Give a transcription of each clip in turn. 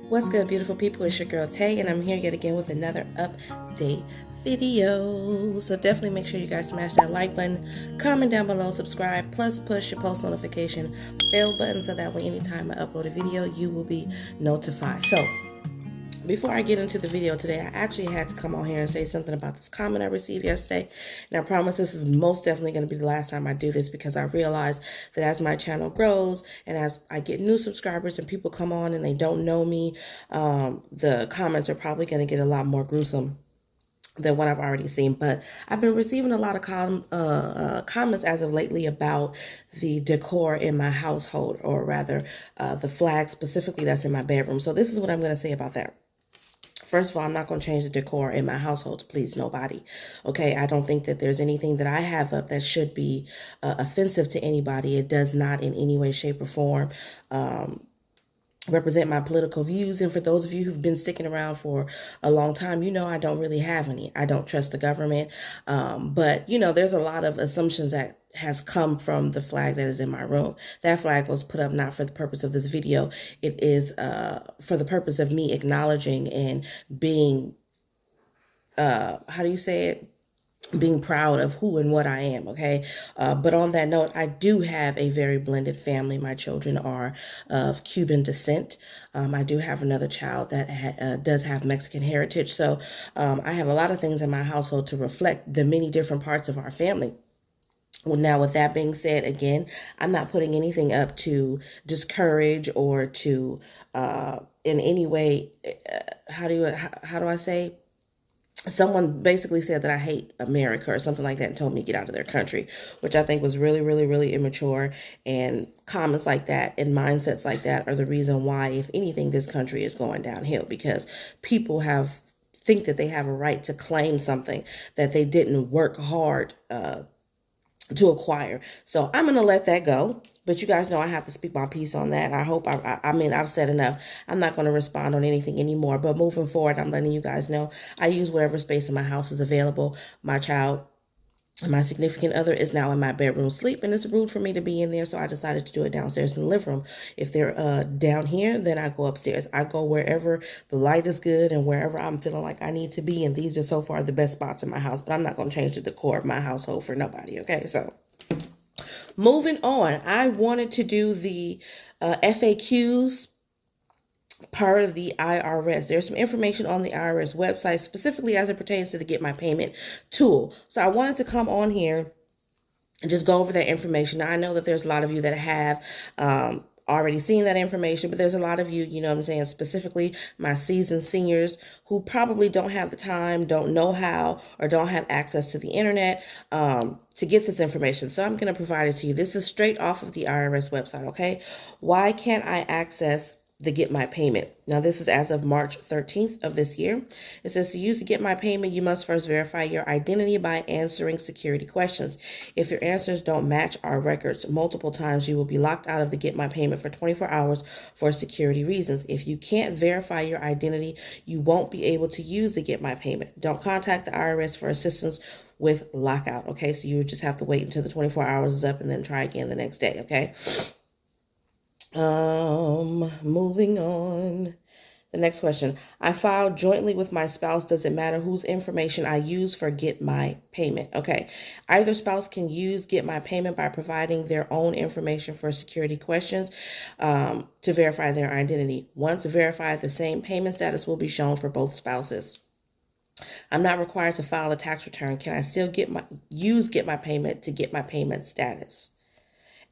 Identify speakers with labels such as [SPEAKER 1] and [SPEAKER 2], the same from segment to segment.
[SPEAKER 1] What's good, beautiful people? It's your girl Tay, and I'm here yet again with another update video. So definitely make sure you guys smash that like button, comment down below, subscribe, plus push your post notification bell button so that when anytime I upload a video, you will be notified. So before I get into the video today, I actually had to come on here and say something about this comment I received yesterday. And I promise this is most definitely going to be the last time I do this, because I realize that as my channel grows and as I get new subscribers and people come on and they don't know me, the comments are probably going to get a lot more gruesome than what I've already seen. But I've been receiving a lot of comments as of lately about the decor in my household, or rather the flag specifically that's in my bedroom. So this is what I'm going to say about that. First of all, I'm not going to change the decor in my household to please nobody. Okay, I don't think that there's anything that I have up that should be offensive to anybody. It does not in any way, shape, or form represent my political views. And for those of you who've been sticking around for a long time, you know I don't really have any. I don't trust the government. But, you know, there's a lot of assumptions that has come from the flag that is in my room. That flag was put up not for the purpose of this video. It is for the purpose of me acknowledging and being, how do you say it? Being proud of who and what I am, okay? But on that note, I do have a very blended family. My children are of Cuban descent. I do have another child that does have Mexican heritage. So I have a lot of things in my household to reflect the many different parts of our family. Well, now, with that being said, again, I'm not putting anything up to discourage or to in any way, how do I say? Someone basically said that I hate America or something like that and told me to get out of their country, which I think was really, really, really immature. And comments like that and mindsets like that are the reason why, if anything, this country is going downhill, because people think that they have a right to claim something that they didn't work hard to acquire. So I'm going to let that go. But you guys know I have to speak my piece on that. I hope I've said enough. I'm not going to respond on anything anymore. But moving forward, I'm letting you guys know I use whatever space in my house is available. My child, my significant other, is now in my bedroom sleep, and it's rude for me to be in there, so I decided to do it downstairs in the living room. If they're down here, then I go upstairs. I go wherever the light is good and wherever I'm feeling like I need to be, and these are so far the best spots in my house, but I'm not going to change the decor of my household for nobody, okay? So moving on, I wanted to do the FAQs per the IRS. There's some information on the IRS website, specifically as it pertains to the Get My Payment tool. So I wanted to come on here and just go over that information. Now, I know that there's a lot of you that have already seen that information, but there's a lot of you, you know what I'm saying, specifically my seasoned seniors who probably don't have the time, don't know how, or don't have access to the internet to get this information. So I'm going to provide it to you. This is straight off of the IRS website, okay? Why can't I access the Get My Payment? Now, this is as of March 13th of this year. It says, to use the Get My Payment, you must first verify your identity by answering security questions. If your answers don't match our records multiple times, you will be locked out of the Get My Payment for 24 hours for security reasons. If you can't verify your identity, you won't be able to use the Get My Payment. Don't contact the IRS for assistance with lockout, okay? So you just have to wait until the 24 hours is up and then try again the next day, okay? Moving on. The next question. I filed jointly with my spouse. Does it matter whose information I use for Get My Payment? Okay. Either spouse can use Get My Payment by providing their own information for security questions to verify their identity. Once verified, the same payment status will be shown for both spouses. I'm not required to file a tax return. Can I still use Get My Payment to get my payment status?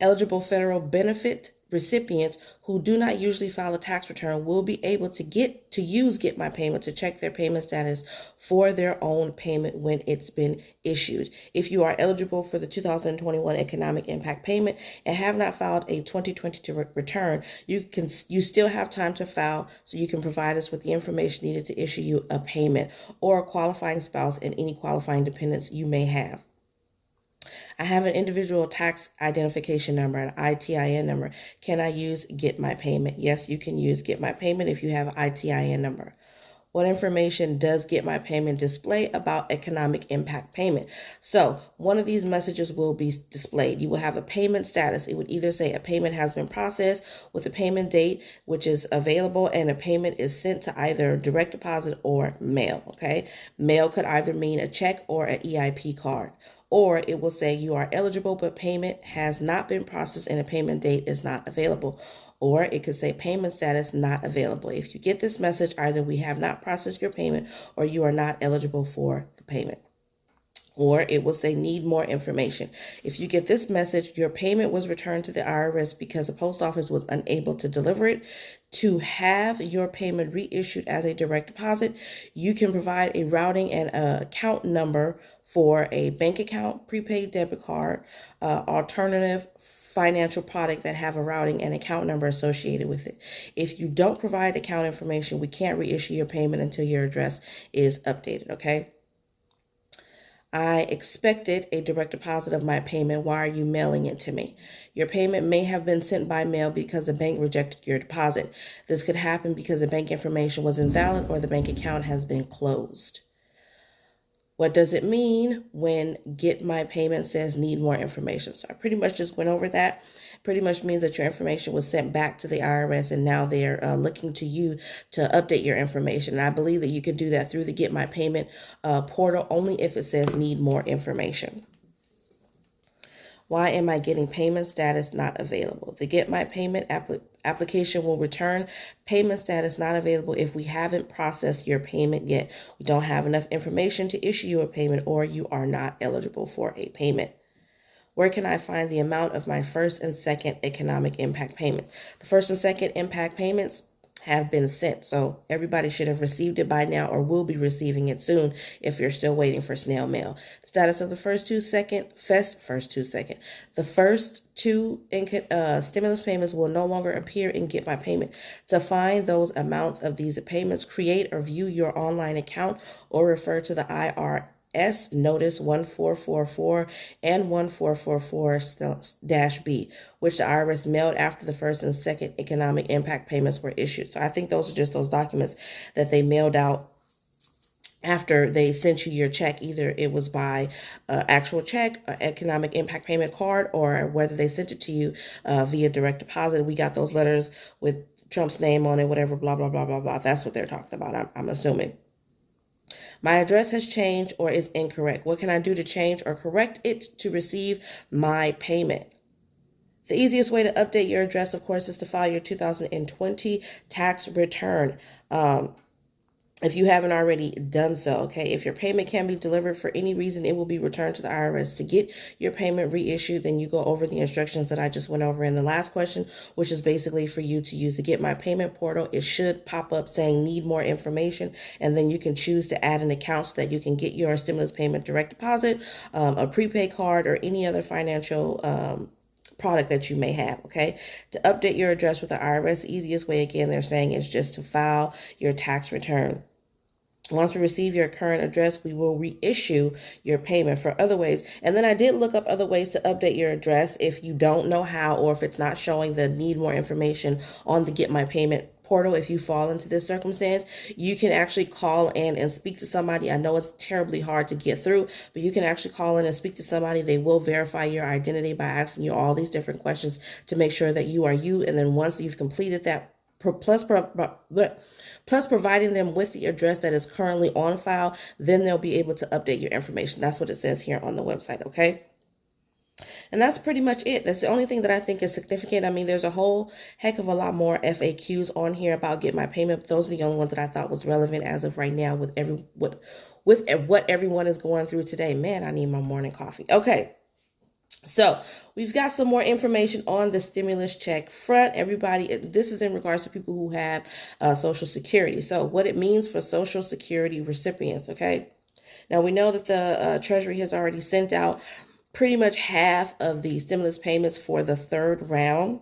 [SPEAKER 1] Eligible federal benefit recipients who do not usually file a tax return will be able to use Get My Payment to check their payment status for their own payment when it's been issued. If you are eligible for the 2021 economic impact payment and have not filed a 2022 return, you still have time to file, so you can provide us with the information needed to issue you a payment, or a qualifying spouse and any qualifying dependents you may have. I have an individual tax identification number, an ITIN number. Can I use Get My Payment? Yes, you can use Get My Payment if you have an ITIN number. What information does Get My Payment display about economic impact payment? So one of these messages will be displayed. You will have a payment status. It would either say a payment has been processed with a payment date, which is available, and a payment is sent to either direct deposit or mail. Okay. Mail could either mean a check or an EIP card. Or it will say you are eligible, but payment has not been processed and a payment date is not available. Or it could say payment status not available. If you get this message, either we have not processed your payment or you are not eligible for the payment. Or it will say need more information. If you get this message, your payment was returned to the IRS because the post office was unable to deliver it. To have your payment reissued as a direct deposit, you can provide a routing and account number for a bank account, prepaid debit card, alternative financial product that have a routing and account number associated with it. If you don't provide account information, we can't reissue your payment until your address is updated, okay? I expected a direct deposit of my payment. Why are you mailing it to me? Your payment may have been sent by mail because the bank rejected your deposit. This could happen because the bank information was invalid or the bank account has been closed. What does it mean when Get My Payment says need more information? So I pretty much just went over that. Pretty much means that your information was sent back to the IRS and now they're looking to you to update your information. And I believe that you can do that through the Get My Payment portal only if it says need more information. Why am I getting payment status not available? The Get My Payment application will return payment status not available if we haven't processed your payment yet. We don't have enough information to issue you a payment or you are not eligible for a payment. Where can I find the amount of my first and second economic impact payments? The first and second impact payments have been sent, so everybody should have received it by now or will be receiving it soon if you're still waiting for snail mail. The status of the first two stimulus payments will no longer appear in Get My Payment. To find those amounts of these payments, create or view your online account or refer to the IRS Notice 1444 and 1444-B, which the IRS mailed after the first and second economic impact payments were issued. So I think those are just those documents that they mailed out after they sent you your check. Either it was by actual check, economic impact payment card, or whether they sent it to you via direct deposit. We got those letters with Trump's name on it, whatever, blah, blah, blah, blah, blah. That's what they're talking about, I'm assuming. My address has changed or is incorrect. What can I do to change or correct it to receive my payment? The easiest way to update your address, of course, is to file your 2020 tax return. If you haven't already done so, okay? If your payment can be delivered for any reason, it will be returned to the IRS. To get your payment reissued, then you go over the instructions that I just went over in the last question, which is basically for you to use the Get My Payment portal. It should pop up saying need more information, and then you can choose to add an account so that you can get your stimulus payment direct deposit, a prepaid card, or any other financial product that you may have, okay? To update your address with the IRS, the easiest way, again, they're saying is just to file your tax return. Once we receive your current address, we will reissue your payment. For other ways, and then I did look up other ways to update your address if you don't know how, or if it's not showing the need more information on the Get My Payment portal. If you fall into this circumstance, you can actually call in and speak to somebody. I know it's terribly hard to get through, but you can actually call in and speak to somebody. They will verify your identity by asking you all these different questions to make sure that you are you. And then once you've completed that, plus providing them with the address that is currently on file, then they'll be able to update your information. That's what it says here on the website, okay? And that's pretty much it. That's the only thing that I think is significant. I mean, there's a whole heck of a lot more FAQs on here about Get My Payment, but those are the only ones that I thought was relevant as of right now with what everyone is going through today. Man, I need my morning coffee. Okay. So we've got some more information on the stimulus check front. Everybody, this is in regards to people who have Social Security. So what it means for Social Security recipients, okay? Now we know that the Treasury has already sent out pretty much half of the stimulus payments for the third round.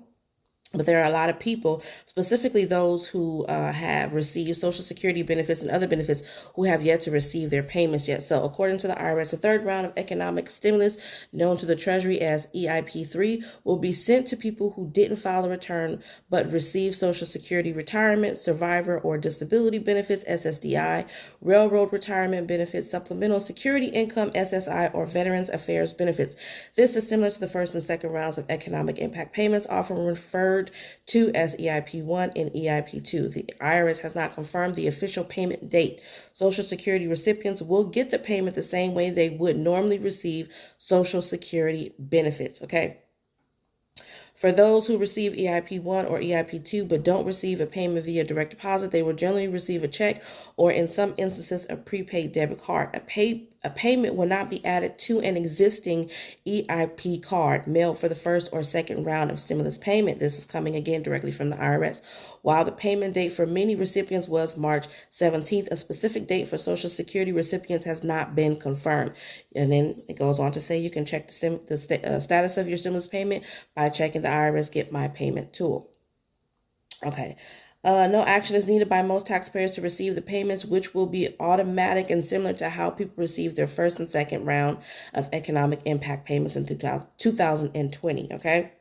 [SPEAKER 1] But there are a lot of people, specifically those who have received Social Security benefits and other benefits, who have yet to receive their payments yet. So according to the IRS, the third round of economic stimulus, known to the Treasury as EIP3, will be sent to people who didn't file a return but received Social Security retirement, survivor, or disability benefits, SSDI, railroad retirement benefits, supplemental security income, SSI, or Veterans Affairs benefits. This is similar to the first and second rounds of economic impact payments, often referred to as EIP1 and EIP2. The IRS has not confirmed the official payment date. Social Security recipients will get the payment the same way they would normally receive Social Security benefits, okay? For those who receive EIP1 or EIP2 but don't receive a payment via direct deposit, they will generally receive a check or, in some instances, a prepaid debit card. A payment will not be added to an existing EIP card mailed for the first or second round of stimulus payment. This is coming again directly from the IRS. While the payment date for many recipients was March 17th, a specific date for Social Security recipients has not been confirmed. And then it goes on to say you can check the status of your stimulus payment by checking the IRS Get My Payment tool. Okay. No action is needed by most taxpayers to receive the payments, which will be automatic and similar to how people receive their first and second round of economic impact payments in 2020, okay?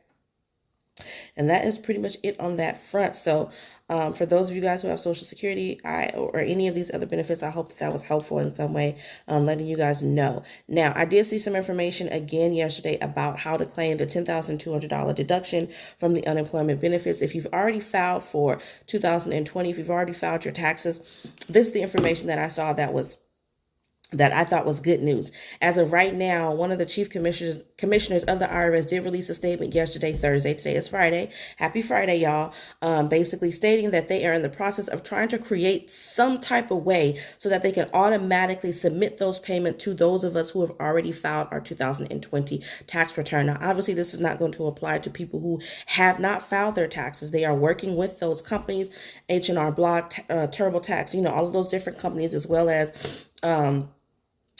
[SPEAKER 1] And that is pretty much it on that front. So for those of you guys who have Social Security or any of these other benefits, I hope that was helpful in some way, letting you guys know. Now, I did see some information again yesterday about how to claim the $10,200 deduction from the unemployment benefits. If you've already filed for 2020, if you've already filed your taxes, this is the information that I saw that I thought was good news. As of right now, one of the chief commissioners of the IRS did release a statement yesterday, Thursday. Today is Friday. Happy Friday, y'all. Basically stating that they are in the process of trying to create some type of way so that they can automatically submit those payments to those of us who have already filed our 2020 tax return. Now, obviously, this is not going to apply to people who have not filed their taxes. They are working with those companies, H&R Block, TurboTax, all of those different companies, as well as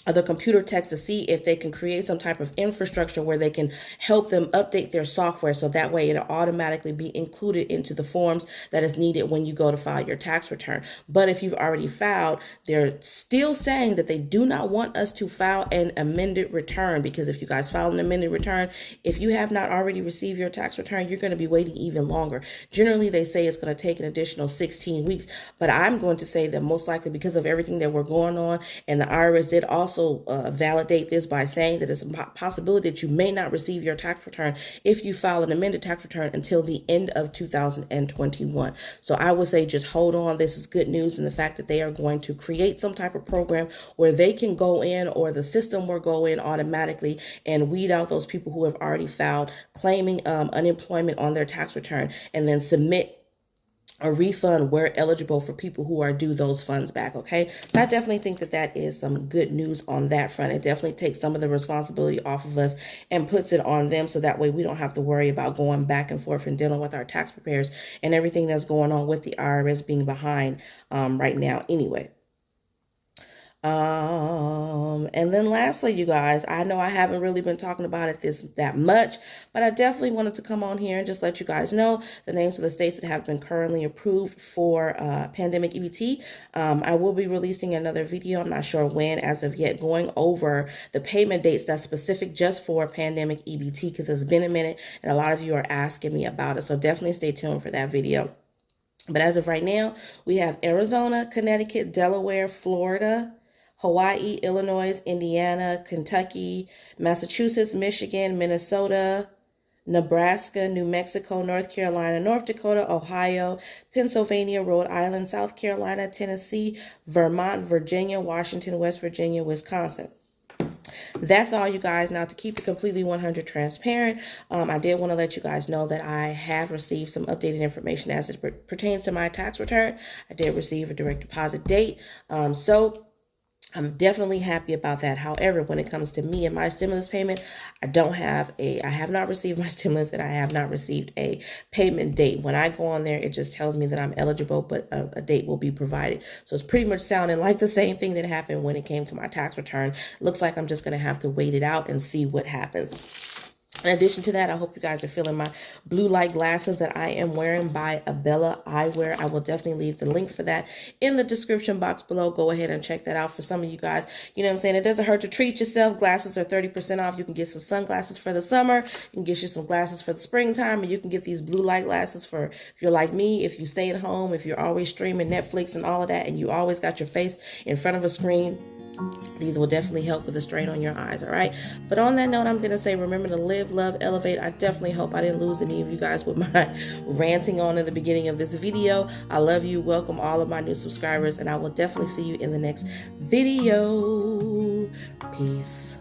[SPEAKER 1] the computer techs, to see if they can create some type of infrastructure where they can help them update their software, so that way it'll automatically be included into the forms that is needed when you go to file your tax return. But if you've already filed, they're still saying that they do not want us to file an amended return, because if you guys file an amended return, if you have not already received your tax return, you're going to be waiting even longer. Generally, they say it's going to take an additional 16 weeks, but I'm going to say that most likely, because of everything that we're going on, and the IRS did also validate this by saying that it's a possibility that you may not receive your tax return if you file an amended tax return until the end of 2021. So I would say just hold on. This is good news in the fact that they are going to create some type of program where they can go in, or the system will go in automatically and weed out those people who have already filed claiming unemployment on their tax return, and then submit a refund where eligible for people who are due those funds back, okay? So I definitely think that that is some good news on that front. It definitely takes some of the responsibility off of us and puts it on them, so that way we don't have to worry about going back and forth and dealing with our tax preparers and everything that's going on with the IRS being behind right now anyway. And then lastly, you guys, I know I haven't really been talking about it that much, but I definitely wanted to come on here and just let you guys know the names of the states that have been currently approved for pandemic EBT. I will be releasing another video, I'm not sure when as of yet, going over the payment dates that's specific just for pandemic EBT, because it's been a minute and a lot of you are asking me about it. So definitely stay tuned for that video. But as of right now, we have Arizona, Connecticut, Delaware, Florida, Hawaii, Illinois, Indiana, Kentucky, Massachusetts, Michigan, Minnesota, Nebraska, New Mexico, North Carolina, North Dakota, Ohio, Pennsylvania, Rhode Island, South Carolina, Tennessee, Vermont, Virginia, Washington, West Virginia, Wisconsin. That's all, you guys. Now, to keep it completely 100 transparent, I did want to let you guys know that I have received some updated information as it pertains to my tax return. I did receive a direct deposit date. So I'm definitely happy about that. However, when it comes to me and my stimulus payment, I have not received my stimulus, and I have not received a payment date. When I go on there, it just tells me that I'm eligible, but a date will be provided. So it's pretty much sounding like the same thing that happened when it came to my tax return. Looks like I'm just going to have to wait it out and see what happens. In addition to that, I hope you guys are feeling my blue light glasses that I am wearing by Abella Eyewear. I will definitely leave the link for that in the description box below. Go ahead and check that out for some of you guys. You know what I'm saying? It doesn't hurt to treat yourself. Glasses are 30% off. You can get some sunglasses for the summer. You can get you some glasses for the springtime. And you can get these blue light glasses for, if you're like me, if you stay at home, if you're always streaming Netflix and all of that, and you always got your face in front of a screen. These will definitely help with the strain on your eyes, all right? But on that note, I'm going to say, remember to live, love, elevate. I definitely hope I didn't lose any of you guys with my ranting on in the beginning of this video. I love you. Welcome all of my new subscribers, and I will definitely see you in the next video. Peace.